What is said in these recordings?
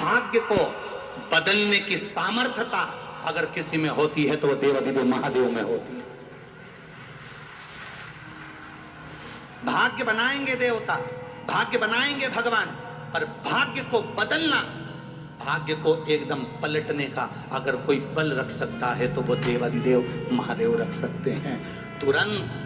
भाग्य को बदलने की सामर्थ्यता अगर किसी में होती है तो वो देवाधिदेव महादेव में होती है। भाग्य बनाएंगे देवता, भाग्य बनाएंगे भगवान, पर भाग्य को बदलना, भाग्य को एकदम पलटने का अगर कोई बल रख सकता है तो वो देवाधिदेव महादेव रख सकते हैं। तुरंत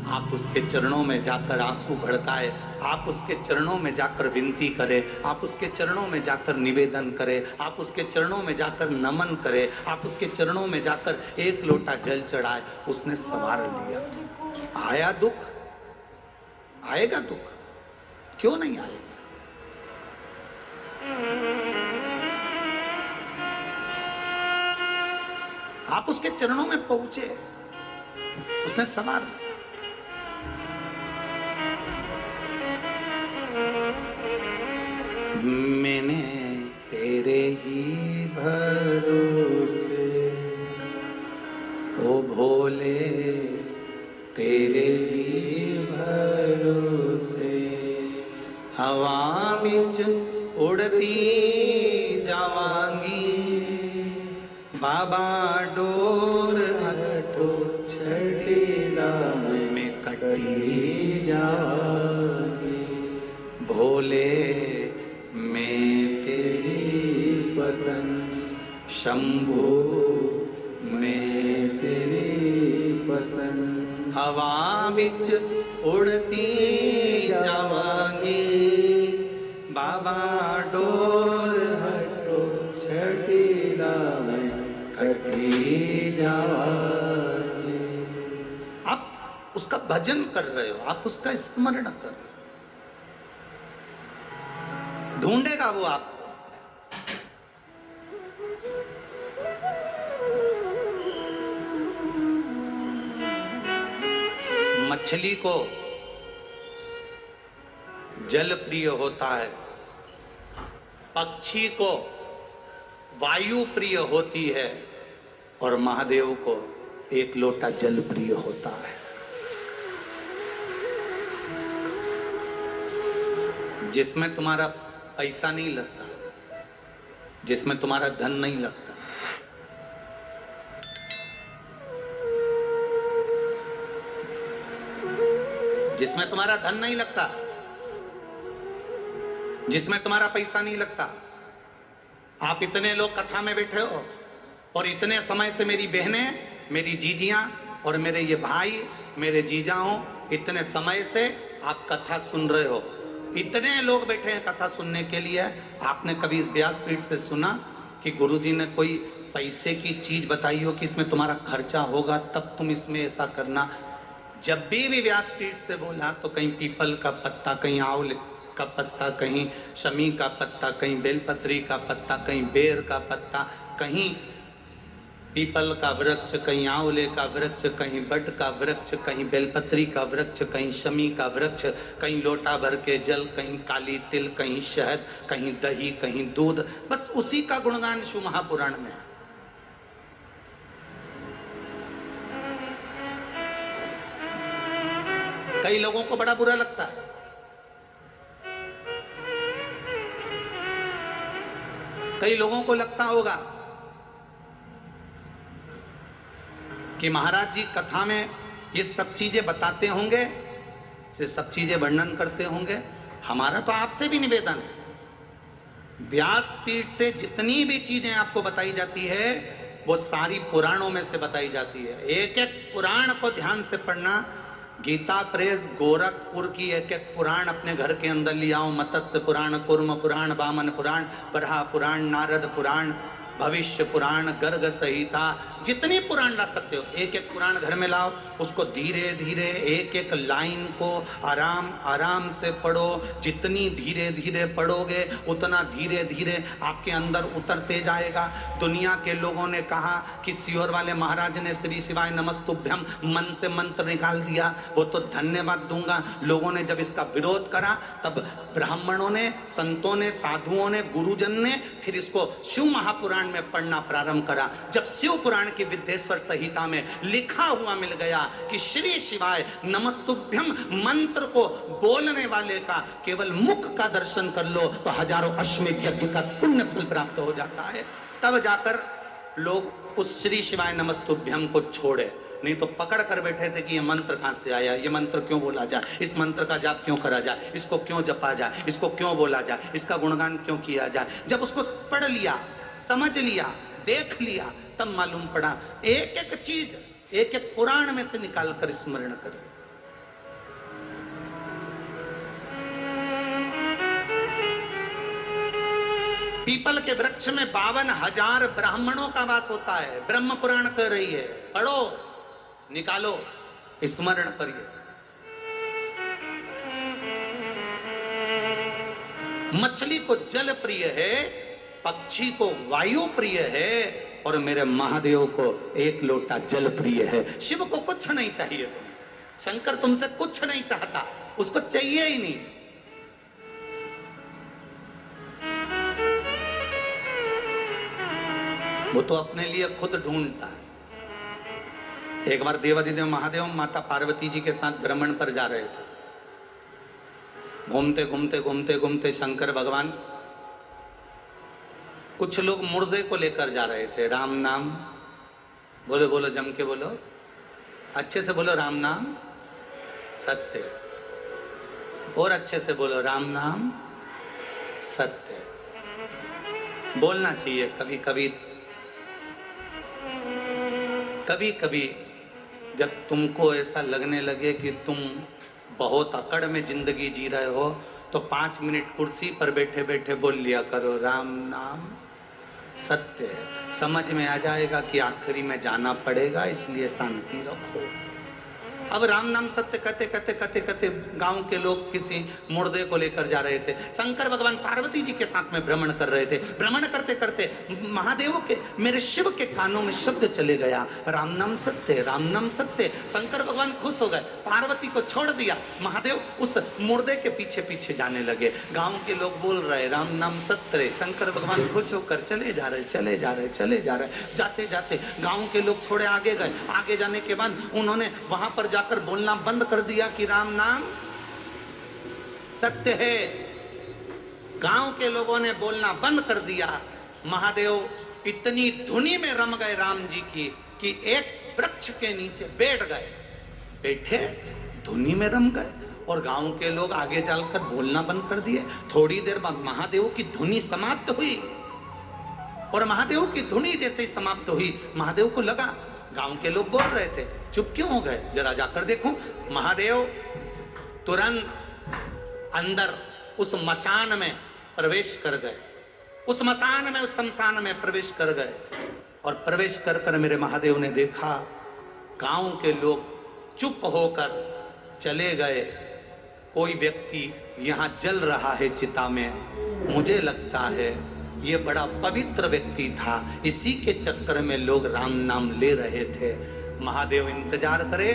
आप उसके चरणों में जाकर आंसू भड़काए, आप उसके चरणों में जाकर विनती करें, आप उसके चरणों में जाकर निवेदन करें, आप उसके चरणों में जाकर नमन करें, आप उसके चरणों में जाकर एक लोटा जल चढ़ाए। उसने संवार लिया। आया दुख, आएगा दुख, क्यों नहीं आएगा? आप उसके चरणों में पहुंचे, उसने संवार। मैंने तेरे ही भरोसे ओ भोले, तेरे ही भरोसे हवा बिच उड़ती जावांगी, बाबा डोर हटो छड़ीला में कटी जावांगी, भोले मैं तेरी पतन, शंभो मैं तेरी पतन, हवा बिच उड़ती जावांगी, बाबा डोर हटो छड़ीला में कटी जावांगी। आप उसका भजन कर रहे हो, आप उसका स्मरण कर रहे हो, ढूंढेगा वो आपको। मछली को जल प्रिय होता है, पक्षी को वायु प्रिय होती है, और महादेव को एक लोटा जल प्रिय होता है। जिसमें तुम्हारा पैसा नहीं लगता, जिसमें तुम्हारा धन नहीं लगता, जिसमें तुम्हारा धन नहीं लगता, जिसमें तुम्हारा पैसा नहीं लगता। आप इतने लोग कथा में बैठे हो और इतने समय से मेरी बहनें, मेरी जीजियां और मेरे ये भाई, मेरे जीजाओं, इतने समय से आप कथा सुन रहे हो। इतने लोग बैठे हैं कथा सुनने के लिए। आपने कभी इस व्यासपीठ से सुना कि गुरुजी ने कोई पैसे की चीज बताई हो कि इसमें तुम्हारा खर्चा होगा तब तुम इसमें ऐसा करना? जब भी व्यासपीठ से बोला तो कहीं पीपल का पत्ता, कहीं आंवले का पत्ता, कहीं शमी का पत्ता, कहीं बेलपत्री का पत्ता, कहीं बेर का पत्ता, कहीं पीपल का वृक्ष, कहीं आंवले का वृक्ष, कहीं बट का वृक्ष, कहीं बेलपत्री का वृक्ष, कहीं शमी का वृक्ष, कहीं लोटा भर के जल, कहीं काली तिल, कहीं शहद, कहीं दही, कहीं दूध। बस उसी का गुणगान शिव महापुराण में। कई लोगों को बड़ा बुरा लगता है, कई लोगों को लगता होगा कि महाराज जी कथा में ये सब चीजें बताते होंगे, ये सब चीजें वर्णन करते होंगे। हमारा तो आपसे भी निवेदन है, व्यासपीठ से जितनी भी चीजें आपको बताई जाती है वो सारी पुराणों में से बताई जाती है। एक एक पुराण को ध्यान से पढ़ना। गीता प्रेस गोरखपुर की एक एक पुराण अपने घर के अंदर ले आओ। मत्स्य पुराण, कूर्म पुराण, वामन पुराण, बरहा पुराण, नारद पुराण, भविष्य पुराण, गर्ग संहिता, जितनी पुराण ला सकते हो एक एक पुराण घर में लाओ। उसको धीरे धीरे एक एक लाइन को आराम आराम से पढ़ो। जितनी धीरे धीरे पढ़ोगे उतना धीरे धीरे आपके अंदर उतरते जाएगा। दुनिया के लोगों ने कहा कि सियोर वाले महाराज ने श्री शिवाय नमस्तुभ्यम मन से मंत्र निकाल दिया, वो तो धन्यवाद दूंगा। लोगों ने जब इसका विरोध करा तब ब्राह्मणों ने, संतों ने, साधुओं ने, गुरुजन ने फिर इसको शिव महापुराण पुराण में पढ़ना प्रारंभ करा। जब शिव पुराण की विद्येश्वर संहिता में लिखा हुआ मिल गया कि श्री शिवाय नमस्तुभ्यम मंत्र को बोलने वाले का केवल मुख का दर्शन कर लो तो हजारों अश्वमेध यज्ञ का पुण्य फल प्राप्त हो जाता है, तब जाकर लोग उस श्री शिवाय नमस्तुभ्यम को छोड़े। नहीं तो पकड़ कर बैठे थे कि ये मंत्र कहां से आया, ये मंत्र क्यों बोला जाए, इस मंत्र का जाप क्यों करा जाए, इसको क्यों जपा जाए, इसको क्यों बोला जाए, इसका गुणगान क्यों किया जाए। जब उसको पढ़ लिया, समझ लिया, देख लिया, तब मालूम पड़ा एक एक चीज एक एक पुराण में से निकाल कर स्मरण करें। पीपल के वृक्ष में 52,000 ब्राह्मणों का वास होता है, ब्रह्म पुराण कर रही है, पढ़ो, निकालो, स्मरण करिए। मछली को जल प्रिय है, पक्षी को वायु प्रिय है, और मेरे महादेव को एक लोटा जल प्रिय है। शिव को कुछ नहीं चाहिए तुमसे, शंकर तुमसे कुछ नहीं चाहता, उसको चाहिए ही नहीं। वो तो अपने लिए खुद ढूंढता है। एक बार देवादिदेव महादेव माता पार्वती जी के साथ भ्रमण पर जा रहे थे। घूमते घूमते घूमते घूमते शंकर भगवान, कुछ लोग मुर्दे को लेकर जा रहे थे। राम नाम बोलो, बोलो, जम के बोलो, अच्छे से बोलो, राम नाम सत्य, और अच्छे से बोलो, राम नाम सत्य। बोलना चाहिए कभी कभी। कभी कभी जब तुमको ऐसा लगने लगे कि तुम बहुत अकड़ में जिंदगी जी रहे हो, तो 5 मिनट कुर्सी पर बैठे बैठे बोल लिया करो, राम नाम सत्य है। समझ में आ जाएगा कि आखिरी में जाना पड़ेगा, इसलिए शांति रखो। अब राम नाम सत्य कहते कहते कहते कहते गांव के लोग किसी मुर्दे को लेकर जा रहे थे। शंकर भगवान पार्वती जी के साथ में भ्रमण कर रहे थे। भ्रमण करते करते महादेव के, मेरे शिव के कानों में शब्द चले गया, राम नाम सत्य, राम नाम सत्य। शंकर भगवान खुश हो गए, पार्वती को छोड़ दिया। महादेव उस मुर्दे के पीछे पीछे जाने लगे। गांव के लोग बोल रहे राम नाम सत्य रे। शंकर भगवान खुश होकर चले जा रहे, चले जा रहे, चले जा रहे। जाते जाते गांव के लोग थोड़े आगे गए। आगे जाने के बाद उन्होंने वहां पर जाकर बोलना बंद कर दिया कि राम नाम सत्य है। गांव के लोगों ने बोलना बंद कर दिया। महादेव इतनी धुनी में रम गए राम जी की कि एक वृक्ष के नीचे बैठ गए। बैठे, धुनी में रम गए, और गांव के लोग आगे चलकर बोलना बंद कर दिए। थोड़ी देर बाद महादेव की धुनी समाप्त हुई, और महादेव की धुनी जैसे ही समाप्त हुई, महादेव को लगा गांव के लोग बोल रहे थे, चुप क्यों हो गए, जरा जाकर देखो। महादेव तुरंत अंदर उस मशान में प्रवेश कर गए। उस मशान में, उस शमशान में प्रवेश कर गए, और प्रवेश कर कर मेरे महादेव ने देखा गांव के लोग चुप होकर चले गए। कोई व्यक्ति यहाँ जल रहा है चिता में। मुझे लगता है ये बड़ा पवित्र व्यक्ति था, इसी के चक्कर में लोग राम नाम ले रहे थे। महादेव इंतजार करे।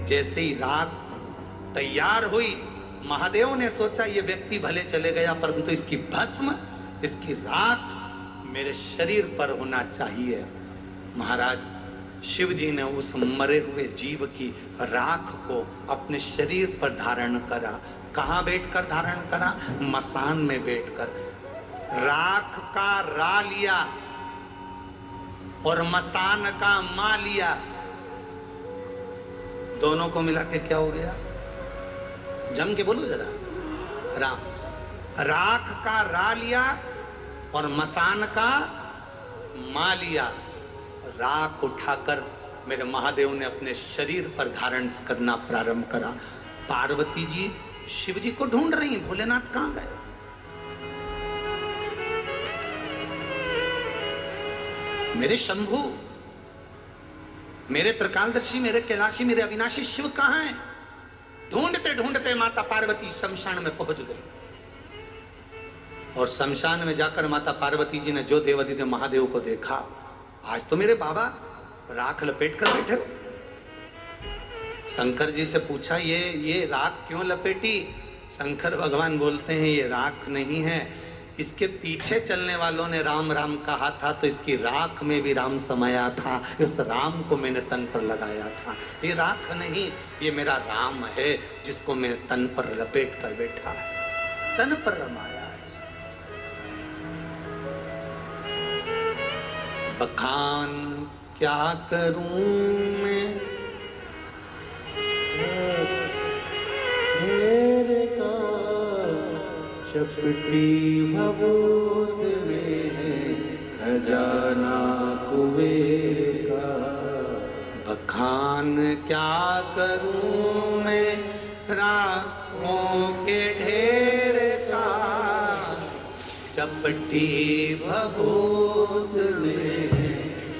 जैसे ही रात तैयार हुई, महादेव ने सोचा ये व्यक्ति भले चले गया, परंतु इसकी भस्म, इसकी राख मेरे शरीर पर होना चाहिए। महाराज शिव जी ने उस मरे हुए जीव की राख को अपने शरीर पर धारण करा। कहाँ बैठकर धारण करा? मसान में बैठकर। राख का रा लिया और मसान का मा लिया, दोनों को मिला के क्या हो गया? जम के बोलो जरा, राम। राख का रा लिया और मसान का मा लिया। राख उठाकर मेरे महादेव ने अपने शरीर पर धारण करना प्रारंभ करा। पार्वती जी शिव जी को ढूंढ रही, भोलेनाथ कहां गए? मेरे शंभु, मेरे त्रिकालदर्शी, मेरे कैलाशी, मेरे अविनाशी शिव कहां हैं? ढूंढते ढूंढते माता पार्वती शमशान में पहुंच गई, और शमशान में जाकर माता पार्वती जी ने जो देवादिदेव महादेव को देखा, आज तो मेरे बाबा राख लपेट कर बैठे हो। शंकर जी से पूछा, ये राख क्यों लपेटी? शंकर भगवान बोलते हैं, ये राख नहीं है, इसके पीछे चलने वालों ने राम राम कहा था, तो इसकी राख में भी राम समाया था। उस राम को मैंने तन पर लगाया था। ये राख नहीं, ये मेरा राम है, जिसको मैंने तन पर लपेट कर बैठा है, तन पर रमाया है। बखान क्या करूं मैं मेरे का चपटी भभूत में है खजाना कुबेर का। बखान क्या करूं मैं राखों के ढेर का, चपटी भभूत में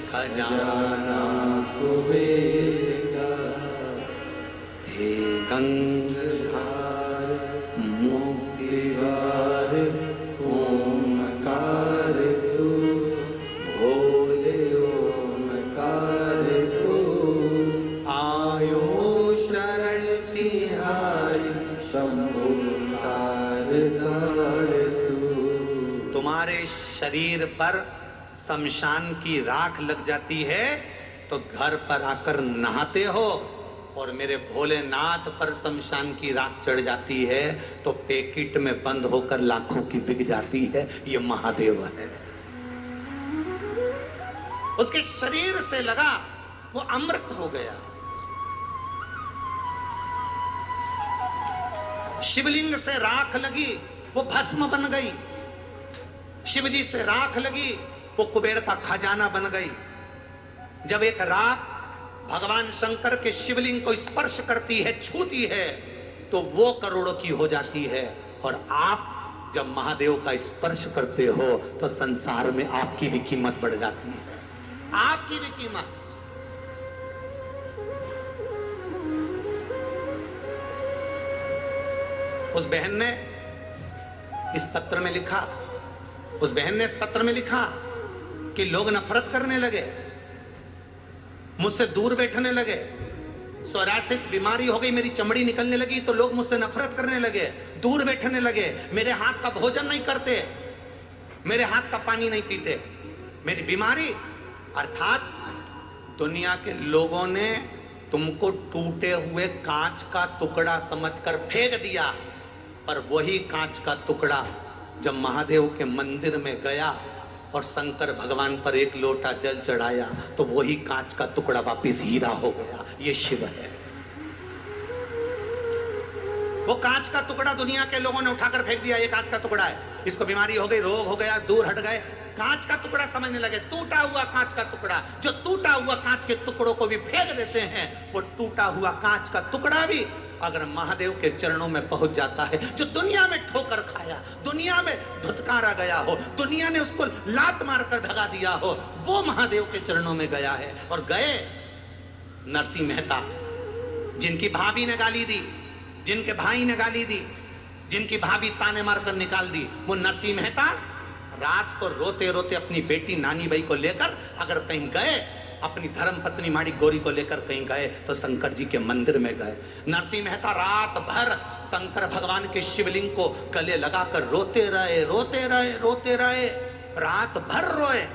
खजाना कुबेर का। हे गंगाधर मुक्तिवार ओमकार तू, भोले ओमकार तू। आयो शरण तिहारी शंभु कारतार तू। तुम्हारे शरीर पर शमशान की राख लग जाती है तो घर पर आकर नहाते हो, और मेरे भोलेनाथ पर शमशान की राख चढ़ जाती है तो पैकेट में बंद होकर लाखों की बिक जाती है। ये महादेव है। उसके शरीर से लगा वो अमृत हो गया। शिवलिंग से राख लगी वो भस्म बन गई, शिवजी से राख लगी वो कुबेर का खजाना बन गई। जब एक राख भगवान शंकर के शिवलिंग को स्पर्श करती है, छूती है, तो वो करोड़ों की हो जाती है। और आप जब महादेव का स्पर्श करते हो तो संसार में आपकी भी कीमत बढ़ जाती है, आपकी भी कीमत। उस बहन ने इस पत्र में लिखा, उस बहन ने इस पत्र में लिखा कि लोग नफरत करने लगे, मुझसे दूर बैठने लगे, सोरासिस बीमारी हो गई, मेरी चमड़ी निकलने लगी तो लोग मुझसे नफरत करने लगे, दूर बैठने लगे, मेरे हाथ का भोजन नहीं करते, मेरे हाथ का पानी नहीं पीते, मेरी बीमारी। अर्थात दुनिया के लोगों ने तुमको टूटे हुए कांच का टुकड़ा समझकर फेंक दिया, पर वही कांच का टुकड़ा जब महादेव के मंदिर में गया और शंकर भगवान पर एक लोटा जल चढ़ाया तो वही कांच का टुकड़ा वापिस हीरा हो गया। ये शिव है। वो कांच का टुकड़ा दुनिया के लोगों ने उठाकर फेंक दिया, ये कांच का टुकड़ा है, इसको बीमारी हो गई, रोग हो गया, दूर हट गए, कांच का टुकड़ा समझने लगे। टूटा हुआ कांच का टुकड़ा, जो टूटा हुआ कांच के टुकड़ों को भी फेंक देते हैं, वो टूटा हुआ कांच का टुकड़ा भी अगर महादेव के चरणों में पहुंच जाता है, जो दुनिया में ठोकर खाया, दुनिया में धुतकारा गया हो, दुनिया ने उसको लात मारकर भगा दिया हो, वो महादेव के चरणों में गया है। और गए नरसिंह मेहता, जिनकी भाभी ने गाली दी, जिनके भाई ने गाली दी, जिनकी भाभी ताने मारकर निकाल दी, वो नरसिंह मेहता रात को रोते रोते अपनी बेटी नानी बाई को लेकर अगर कहीं गए, अपनी धर्म पत्नी माड़ी गौरी को लेकर कहीं गए तो शंकर जी के मंदिर में गए। नरसिंह मेहता रात भर शंकर भगवान के शिवलिंग को गले लगाकर रोते रहे, रोते रहे, रोते रहे, रात भर रोए।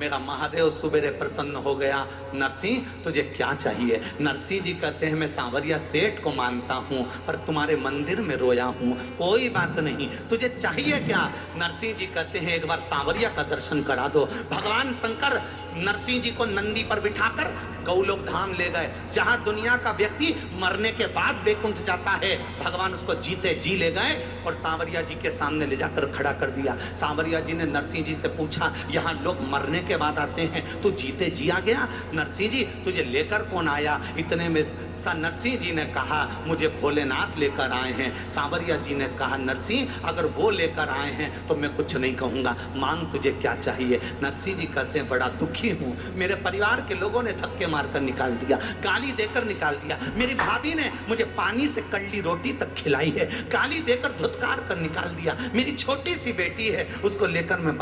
मेरा महादेव सुबेरे प्रसन्न हो गया। नरसिंह तुझे क्या चाहिए? नरसिंह जी कहते हैं मैं सांवरिया सेठ को मानता हूँ पर तुम्हारे मंदिर में रोया हूँ, कोई बात नहीं, तुझे चाहिए क्या? नरसिंह जी कहते हैं एक बार सांवरिया का दर्शन करा दो। भगवान शंकर नरसिंह जी को नंदी पर बिठाकर गौलोक धाम ले गए, जहां दुनिया का व्यक्ति मरने के बाद बैकुंठ जाता है, भगवान उसको जीते जी ले गए और सांवरिया जी के सामने ले जाकर खड़ा कर दिया। सांवरिया जी ने नरसिंह जी से पूछा यहाँ लोग मरने के बाद आते हैं, तू जीते जी आ गया? नरसिंह जी तुझे लेकर कौन आया? इतने में नरसिंह जी ने कहा मुझे भोलेनाथ लेकर आए हैं। सांवरिया जी ने कहा नरसिंह अगर वो लेकर आए हैं तो मैं कुछ नहीं कहूंगा, मांग तुझे क्या चाहिए? नरसिंह जी कहते हैं बड़ा दुखी हूँ, मेरे परिवार के लोगों ने धक्के मारकर निकाल दिया, गाली देकर निकाल दिया, मेरी भाभी ने मुझे पानी से कड़ली रोटी तक खिलाई है, गाली देकर धुतकार कर निकाल दिया, मेरी छोटी सी बेटी है उसको लेकर मैं